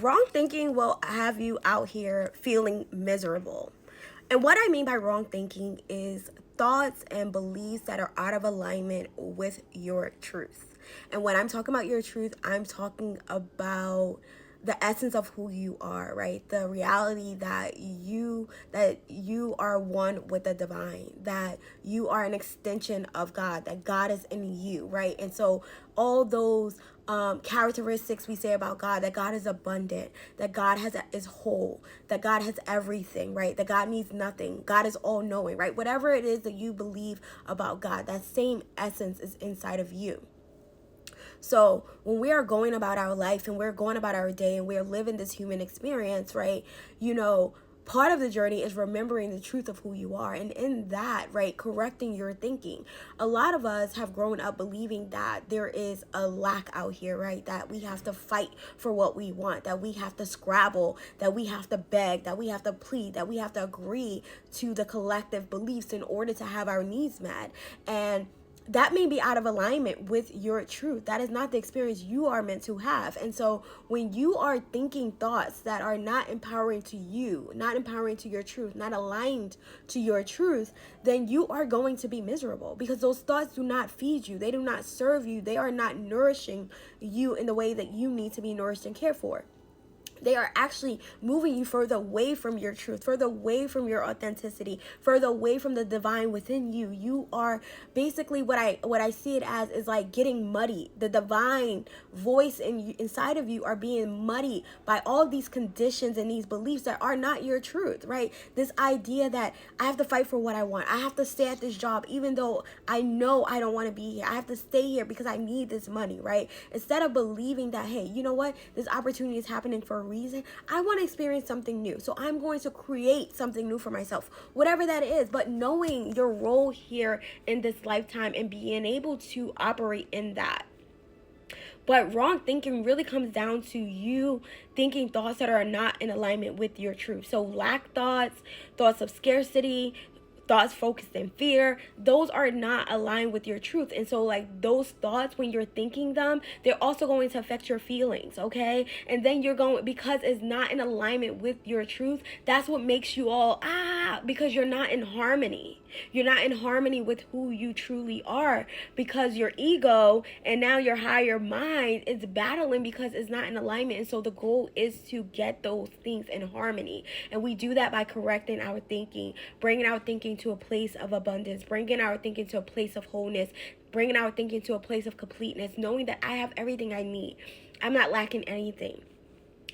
wrong thinking will have you out here feeling miserable. And what I mean by wrong thinking is thoughts and beliefs that are out of alignment with your truth. And when I'm talking about your truth, I'm talking about the essence of who you are, right? The reality that you are one with the divine, that you are an extension of God, that God is in you, right? And so all those characteristics we say about God, that God is abundant, that God is whole, that God has everything, right? That God needs nothing, God is all knowing, right? Whatever it is that you believe about God, that same essence is inside of you. So when we are going about our life and we're going about our day and we're living this human experience, right, part of the journey is remembering the truth of who you are. And in that, right, correcting your thinking. A lot of us have grown up believing that there is a lack out here, right? That we have to fight for what we want, that we have to scrabble, that we have to beg, that we have to plead, that we have to agree to the collective beliefs in order to have our needs met. And that may be out of alignment with your truth. That is not the experience you are meant to have. And so when you are thinking thoughts that are not empowering to you, not empowering to your truth, not aligned to your truth, then you are going to be miserable, because those thoughts do not feed you. They do not serve you. They are not nourishing you in the way that you need to be nourished and cared for. They are actually moving you further away from your truth, further away from your authenticity, further away from the divine within you. You are basically, what I see it as is like getting muddy. The divine voice inside of you are being muddied by all these conditions and these beliefs that are not your truth, right? This idea that I have to fight for what I want. I have to stay at this job even though I know I don't want to be here. I have to stay here because I need this money, right? Instead of believing that, hey, you know what? This opportunity is happening for a reason. I want to experience something new, so I'm going to create something new for myself, whatever that is. But knowing your role here in this lifetime and being able to operate in that. But wrong thinking really comes down to you thinking thoughts that are not in alignment with your truth. So lack thoughts, thoughts of scarcity, thoughts focused in fear, those are not aligned with your truth. And so like those thoughts, when you're thinking them, they're also going to affect your feelings, okay? And then you're going, because it's not in alignment with your truth, that's what makes you all because you're not in harmony. You're not in harmony with who you truly are, because your ego and now your higher mind is battling because it's not in alignment. And so the goal is to get those things in harmony. And we do that by correcting our thinking, bringing our thinking to a place of abundance, bringing our thinking to a place of wholeness, bringing our thinking to a place of completeness, knowing that I have everything I need. I'm not lacking anything.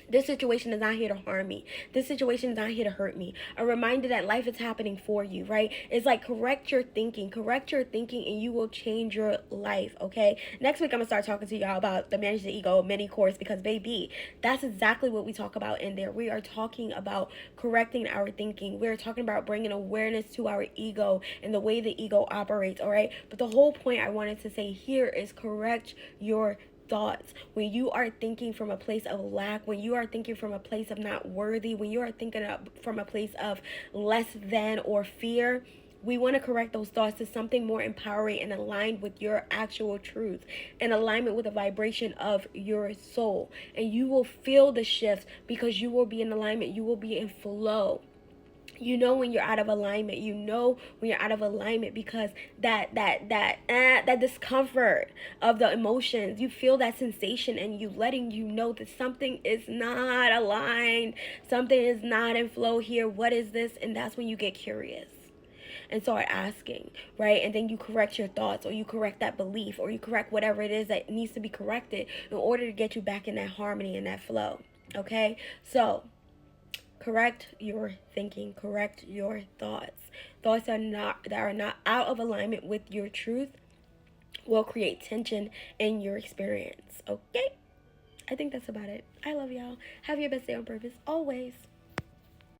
This situation is not here to harm me. This situation is not here to hurt me. A reminder that life is happening for you, right? It's like correct your thinking, and you will change your life, okay? Next week, I'm going to start talking to y'all about the Manage the Ego mini course, because baby, that's exactly what we talk about in there. We are talking about correcting our thinking. We're talking about bringing awareness to our ego and the way the ego operates, all right? But the whole point I wanted to say here is correct your thoughts. When you are thinking from a place of lack, when you are thinking from a place of not worthy, when you are thinking from a place of less than or fear, we want to correct those thoughts to something more empowering and aligned with your actual truth, in alignment with the vibration of your soul. And you will feel the shift because you will be in alignment. You will be in flow. You know when you're out of alignment. You know when you're out of alignment because that discomfort of the emotions, you feel that sensation, and you letting you know that something is not aligned, something is not in flow here. What is this? And that's when you get curious and start asking, right? And then you correct your thoughts, or you correct that belief, or you correct whatever it is that needs to be corrected in order to get you back in that harmony and that flow. Okay, so correct your thinking, correct your thoughts. Thoughts that are not out of alignment with your truth will create tension in your experience. Okay? I think that's about it. I love y'all. Have your best day on purpose always.